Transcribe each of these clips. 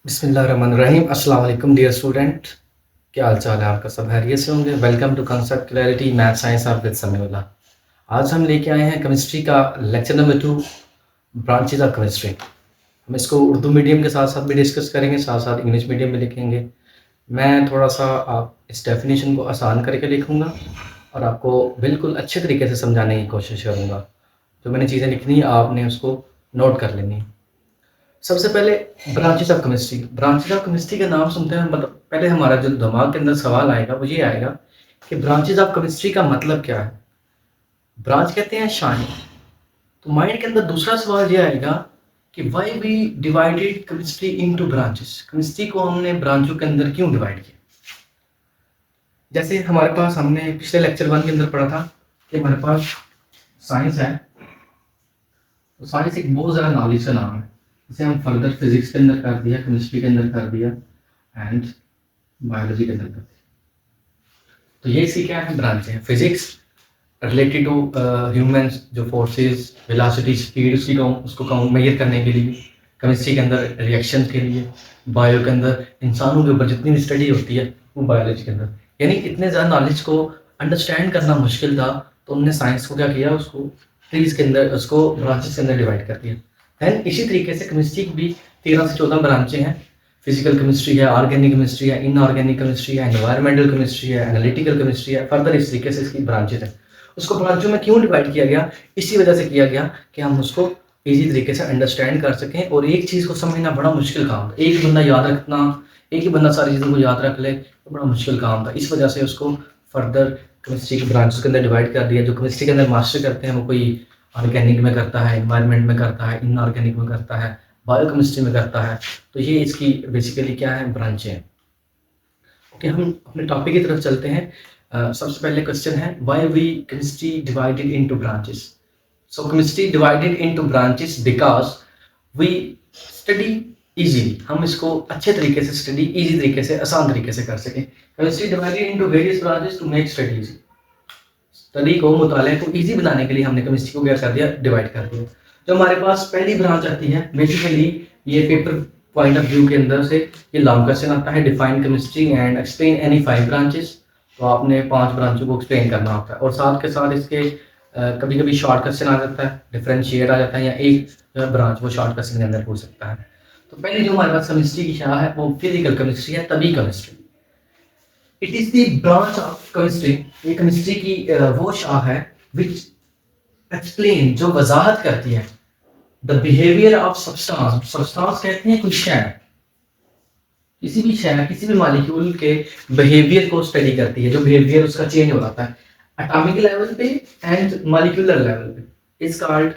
बिस्मिल्लाहिर्रहमानिर्रहीम। अस्सलाम वालेकुम डियर स्टूडेंट, क्या हाल चाल है आपका? सब खैरियत से होंगे। Welcome to concept clarity math science आप विद समीउल्लाह। आज हम लेके आए हैं केमिस्ट्री का lecture number 2, branches of chemistry. हम इसको उर्दू मीडियम के साथ साथ भी डिस्कस करेंगे, साथ साथ इंग्लिश मीडियम में लिखेंगे। मैं थोड़ा सा आप इस डेफिनेशन को आसान करके लिखूँगा और आपको बिल्कुल अच्छे तरीके से समझाने की कोशिश करूँगा। जो मैंने चीज़ें लिखनी है आपने उसको नोट कर लेनी है। सबसे पहले branches of chemistry. Branches of chemistry का नाम सुनते हैं मतलब पहले हमारा जो दिमाग के अंदर सवाल आएगा वो ये आएगा कि ब्रांचेस ऑफ केमिस्ट्री का मतलब क्या है। ब्रांच कहते हैं शाखा। तो माइंड के अंदर दूसरा सवाल ये आएगा कि why we divided chemistry into branches. Chemistry को हमने ब्रांचों के अंदर क्यों डिवाइड किया। जैसे हमारे पास हमने पिछले लेक्चर 1 के अंदर पढ़ा था कि हमारे पास साइंस है। तो साइंस एक बहुत ज़्यादा नॉलेज का नाम है। इसे हम फर्दर फिजिक्स के अंदर कर दिया, केमिस्ट्री के अंदर कर दिया एंड बायोलॉजी के अंदर कर दिया। तो ये इसकी क्या है, ब्रांच है। फिजिक्स रिलेटेड टू ह्यूमंस, जो फोर्सेस, वेलोसिटी, स्पीड उसको काउंट मेजर करने के लिए। केमिस्ट्री के अंदर रिएक्शन के लिए। बायो के अंदर इंसानों के ऊपर जितनी भी स्टडी होती है वो बायोलॉजी के अंदर। यानी इतने ज़्यादा नॉलेज को अंडरस्टैंड करना मुश्किल था, तो उन्होंने साइंस को क्या किया, उसको ट्रीज के अंदर, उसको ब्रांचेस के अंदर डिवाइड कर दिया। दैन इसी तरीके से केमिस्ट्री की भी 13 से 14 ब्रांचें हैं। फिजिकल केमिस्ट्री है, ऑर्गेनिक केमिस्ट्री है, इनऑर्गेनिक केमिस्ट्री है, एनवायरमेंटल केमिस्ट्री है, एनालिटिकल केमिस्ट्री है। फर्दर इस तरीके से इसकी ब्रांचेज है। उसको ब्रांचों में क्यों डिवाइड किया गया, इसी वजह से किया गया कि हम उसको ईजी तरीके से अंडरस्टैंड कर सकें। और एक चीज़ को समझना बड़ा मुश्किल काम था। एक ही बंदा याद रखना, एक ही बंदा सारी चीज़ों को याद रख ले तो बड़ा मुश्किल काम था। इस वजह से उसको फर्दर केमिस्ट्री के ब्रांचेस के अंदर डिवाइड कर दिया। जो केमिस्ट्री के अंदर मास्टर करते हैं वो कोई ऑर्गेनिक में करता है, एनवायरनमेंट में करता है, इनऑर्गेनिक में करता है, बायो केमिस्ट्री में करता है। तो ये इसकी बेसिकली क्या है, ब्रांचें हैं। ओके, हम अपने टॉपिक की तरफ चलते हैं। सबसे पहले क्वेश्चन है, why we chemistry divided into branches. So chemistry divided into branches because we study easily. हम इसको अच्छे तरीके से स्टडी, इजी तरीके से, आसान तरीके से कर सकें। Chemistry divided into various branches to make study easy. Study को, मुताले को इजी बनाने के लिए हमने केमिस्ट्री को क्या कर दिया, डिवाइड कर दिया। जो हमारे पास पहली ब्रांच आती है, बेसिकली ये पेपर पॉइंट ऑफ व्यू के अंदर से ये लॉन्ग क्वेश्चन आता है, define chemistry and explain any 5 branches. तो आपने 5 ब्रांचों को एक्सप्लेन करना होता है और साथ के साथ इसके कभी कभी शॉर्ट क्वेश्चन आ जाता है, डिफरेंशिएट आ जाता है, या एक जो है ब्रांच वो शॉर्ट क्वेश्चन के अंदर पूछ सकता है। तो पहले जो हमारे पास केमिस्ट्री की शाखा है वो फिजिकल केमिस्ट्री है, तभी chemistry. It is the branch of chemistry. ये केमिस्ट्री की वो शाखा है विच एक्सप्लेन, जो वजाहत करती है, the behaviour of substance. Substance कहते हैं कोई शय, किसी भी शय, किसी भी मॉलिक्यूल के बिहेवियर को स्टडी करती है, जो बिहेवियर उसका चेंज हो जाता है एटॉमिक लेवल पे एंड मॉलिक्यूलर लेवल पे, इज कॉल्ड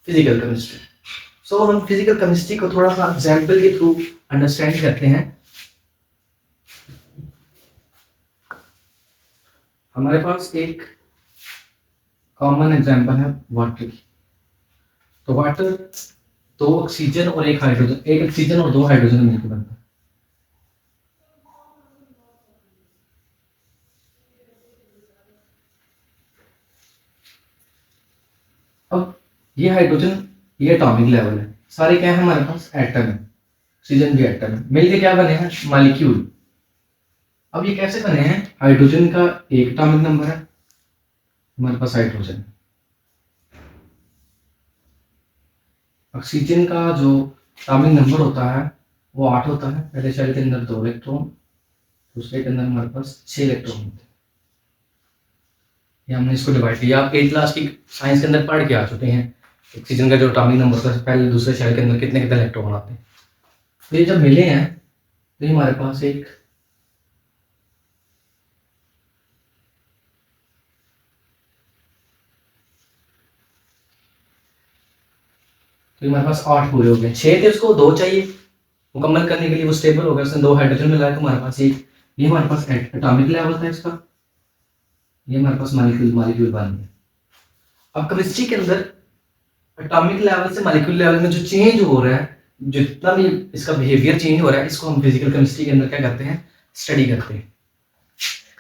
फिजिकल केमिस्ट्री। सो हम फिजिकल केमिस्ट्री को थोड़ा सा एग्जांपल के थ्रू अंडरस्टैंड करते हैं। हमारे पास एक कॉमन एग्जांपल है वाटर की। तो वाटर 2 ऑक्सीजन और 1 हाइड्रोजन, 1 ऑक्सीजन और 2 हाइड्रोजन मिलकर बनता है। अब ये हाइड्रोजन, ये एटॉमिक लेवल है, सारे क्या है हमारे पास, एटम है। ऑक्सीजन भी एटम है, मिलके क्या बने हैं, मॉलिक्यूल। अब ये कैसे बने हैं, हाइड्रोजन का 1 एटॉमिक नंबर है हमारे पास हाइड्रोजन। ऑक्सीजन का जो एटॉमिक नंबर होता है वो 8 होता है। पहले शेल के अंदर 2 इलेक्ट्रॉन, दूसरे के अंदर हमारे पास 6 इलेक्ट्रॉन होते हैं। ये हमने इसको डिवाइड किया। आप 8th क्लास की साइंस के अंदर पढ़ के आ चुके हैं ऑक्सीजन का जो एटॉमिक नंबर था, पहले दूसरे शेल के अंदर कितने कितने इलेक्ट्रॉन आते हैं। तो ये जब मिले हैं तो हमारे पास एक तो हमारे पास 8 पूरे हो गए। 6 थे, उसको 2 चाहिए मुकम्मल करने के लिए, वो स्टेबल हो गया, उसने 2 हाइड्रोजन मिलाया तो हमारे पास एक, ये हमारे पास एटॉमिक लेवल था इसका, ये हमारे पास मॉलिक्यूल मॉलिक्यूल बन गया। अब केमिस्ट्री के अंदर एटॉमिक लेवल से मॉलिक्यूल लेवल में जो चेंज हो रहा है, जितना भी इसका बिहेवियर चेंज हो रहा है, इसको हम फिजिकल केमिस्ट्री के अंदर क्या करते हैं, स्टडी करते हैं।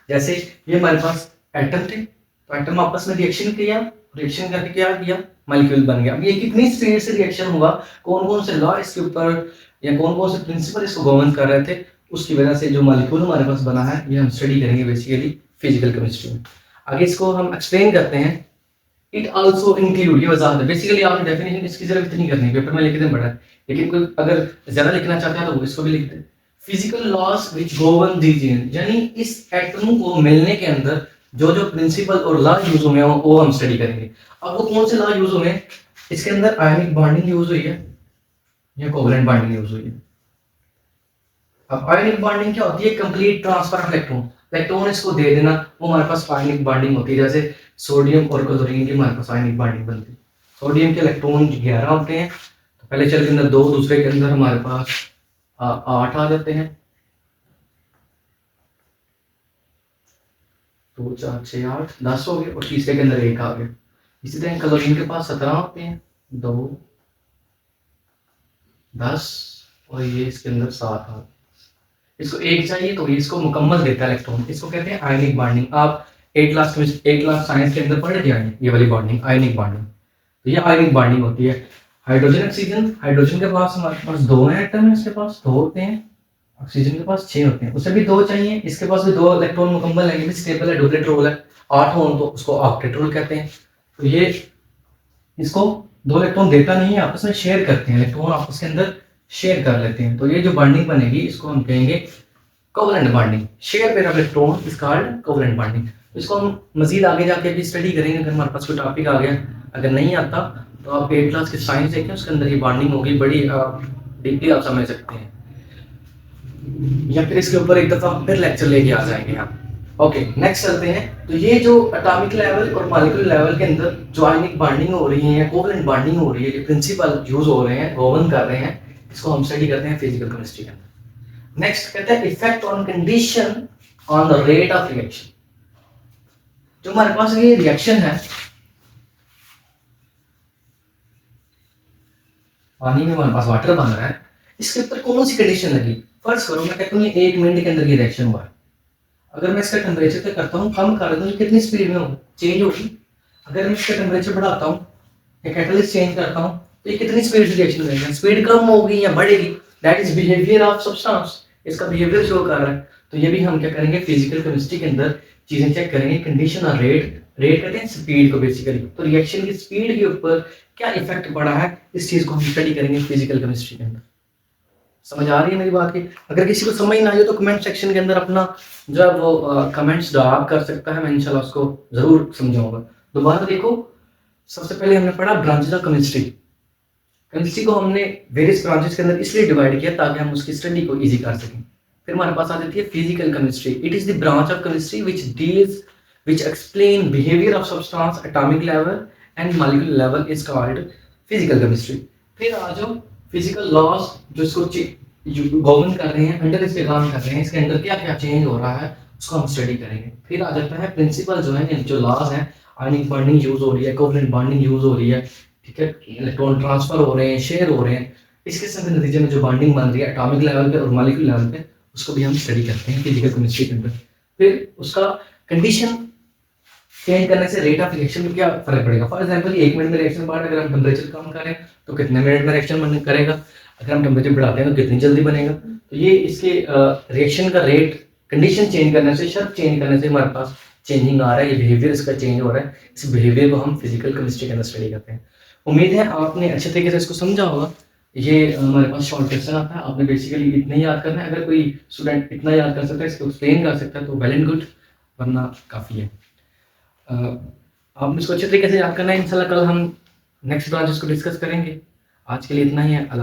जैसे ये हमारे पास एटम थे, तो एटम आपस में रिएक्शन किया, रिएक्शन करके क्या किया, मॉलिक्यूल बन गया। अब ये कितनी स्पीड से रिएक्शन हुआ, कौन कौन से लॉ इसके ऊपर या कौन कौन से प्रिंसिपल इसको गवर्न कर रहे थे, उसकी वजह से जो मॉलिक्यूल हमारे पास बना है, ये हम स्टडी करेंगे बेसिकली फिजिकल केमिस्ट्री में। आगे इसको हम एक्सप्लेन करते हैं। इट आल्सो इंक्लूड, ये वजह है बेसिकली, आपने डेफिनेशन इसकी जरूरत इतनी करनी है, पेपर में लिख दें बड़ा है, लेकिन कोई अगर ज्यादा लिखना चाहता है तो इसको भी लिख दे। Physical laws which govern these, यानी इस एटम को मिलने के अंदर जो जो प्रिंसिपल और लॉ यूज हुए हैं वो हम स्टडी करेंगे। अब वो कौन से लॉ यूज हुए हैं, इसके अंदर आयनिक बॉन्डिंग यूज हुई है या कोवलेंट बॉन्डिंग यूज हुई है। अब आयनिक बॉन्डिंग क्या होती है, complete transfer of electron, electron इसको दे देना, वो हमारे पास आयनिक बॉन्डिंग होती है। जैसे सोडियम और क्लोरीन की हमारे पास आयनिक बॉन्डिंग बनती है। सोडियम के इलेक्ट्रॉन 11 होते हैं, तो पहले चल के अंदर 2, दूसरे के अंदर हमारे पास 8 आ जाते हैं, 2 4 6 8 10 हो गए, और तीसरे के अंदर 1 आ गया। इसी तरह क्लोरीन के पास 17 होते हैं, 2 10, और ये इसके अंदर 7 आ गए। इसको 1 चाहिए तो ये इसको मुकम्मल देता है इलेक्ट्रॉन, इसको कहते हैं आयनिक बॉन्डिंग। आप 8 क्लास साइंस के अंदर पढ़ लिया है ये वाली बॉन्डिंग, आयनिक बॉन्डिंग। तो ये आयनिक बॉन्डिंग होती है। हाइड्रोजन ऑक्सीजन, हाइड्रोजन के पास हमारे पास 2 हैं एटम, इसके पास 2 होते हैं, ऑक्सीजन के पास 6 होते हैं, उसे भी 2 चाहिए, इसके पास भी 2 इलेक्ट्रॉन मुकम्मल है, ये भी स्टेबल है, डुप्लेट रोल है। 8 हो तो उसको ऑक्टेट रोल कहते हैं। तो ये इसको 2 इलेक्ट्रॉन देता नहीं है, आपस में शेयर करते हैं, इलेक्ट्रॉन आपस के अंदर शेयर कर लेते हैं। तो ये जो बॉन्डिंग बनेगी इसको हम कहेंगे covalent bonding. Share pair of electron is called covalent bonding. इसको हम मजीद आगे जाके भी स्टडी करेंगे अगर हमारे पास कोई टॉपिक आ गया। अगर नहीं आता तो आप 8 क्लास की साइंस देखें, उसके अंदर ये बॉन्डिंग होगी, बड़ी डीपली आप समझ सकते हैं, या फिर इसके ऊपर एक दफा फिर लेक्चर लेके आ जाएंगे हम। ओके, नेक्स्ट चलते हैं। तो ये जो एटॉमिक लेवल और मॉलिक्यूलर लेवल के अंदर जो आयनिक बॉन्डिंग हो रही है या कोवलेंट बॉन्डिंग हो रही है, ये प्रिंसिपल यूज हो रहे हैं, गवर्न कर रहे हैं, इसको हम स्टडी करते हैं फिजिकल केमिस्ट्री के अंदर। नेक्स्ट कहते हैं effect on condition on the rate of reaction. जो हमारे पास ये रिएक्शन है, पानी में हमारे पास वाटर बन रहा है, इसके ऊपर कौन सी कंडीशन लगी। फर्स्ट करो मैं कहता हूँ ये 1 मिनट के अंदर ये रिएक्शन हुआ है, अगर मैं इसका टेम्परेचर तक करता हूँ, कम कर दूँ, कितनी स्पीड में हो चेंज होगी। अगर मैं इसका टेम्परेचर बढ़ाता हूँ या कैटलिस्ट चेंज करता हूँ तो ये कितनी स्पीड से रिएक्शन करेगा, स्पीड कम होगी या बढ़ेगी। That is behaviour of substance, इसका बिहेवियर शो कर रहा है। तो ये भी हम क्या करेंगे फिजिकल केमिस्ट्री के अंदर चीजें चेक करेंगे। कंडीशन और रेट, रेट कहते हैं स्पीड को बेसिकली, तो रिएक्शन की स्पीड के ऊपर क्या इफेक्ट पड़ा है, इस चीज को हम स्टडी करेंगे फिजिकल केमिस्ट्री के अंदर। समझ आ रही है मेरी बात की। अगर किसी को समझ ना आए तो कमेंट सेक्शन के अंदर अपना जो है वो कमेंट्स ड्रॉप कर सकता है, मैं इंशाल्लाह उसको जरूर समझाऊंगा। दोबारा देखो, सबसे पहले हमने पढ़ा ब्रांचेस ऑफ केमिस्ट्री। केमिस्ट्री को हमने वेरियस ब्रांचेस के अंदर इसलिए डिवाइड किया ताकि हम उसकी स्टडी को इजी कर सकें। फिर हमारे पास आ जाती है physical chemistry. It is the branch of chemistry which explain behavior of substance atomic level and molecular level is called physical chemistry। फिर आ जाओ फिजिकल लॉज जो इसको गवर्न कर रहे हैं, अंडर इसके काम कर रहे हैं, इसके अंदर क्या क्या चेंज हो रहा है उसको हम स्टडी करेंगे। फिर आ जाता है प्रिंसिपल जो है, जो लॉज है, आयनिक बॉन्डिंग यूज हो रही है, कोवलेंट बॉन्डिंग यूज हो रही है, ठीक है, इलेक्ट्रॉन ट्रांसफर हो रहे हैं, शेयर हो रहे हैं, इसके सब नतीजे में जो बॉन्डिंग बन रही है एटॉमिक लेवल पे और मॉलिक्यूलर लेवल पे, उसको भी हम स्टडी करते हैं फिजिकल केमिस्ट्री के अंदर। फिर उसका कंडीशन चेंज करने से रेट ऑफ रिएक्शन में क्या फर्क पड़ेगा। फॉर एग्जांपल 1 मिनट में रिएक्शन बढ़ा, अगर हम टेम्परेचर कम करें तो कितने मिनट में रिएक्शन करेगा, अगर हम टेम्परेचर बढ़ाते हैं तो कितनी जल्दी बनेगा। तो ये इसके रिएक्शन का रेट कंडीशन चेंज करने से, शर्त चेंज करने से हमारे पास चेंजिंग आ रहा है, ये बिहेवियर इसका चेंज हो रहा है। इस बिहेवियर को हम फिजिकल केमिस्ट्री के अंदर स्टडी करते हैं। उम्मीद है आपने अच्छे तरीके से इसको समझा होगा। ये हमारे पास शॉर्ट क्वेश्चन आता है, आपने बेसिकली इतना ही याद करना है। अगर कोई स्टूडेंट इतना याद कर सकता है, इसको एक्सप्लेन कर सकता है तो वेल एंड गुड, वरना काफ़ी है। आपने इसको अच्छे तरीके से याद करना है। इंशाल्लाह कल हम नेक्स्ट ब्रांच इसको डिस्कस करेंगे। आज के लिए इतना ही है। अल्लाह।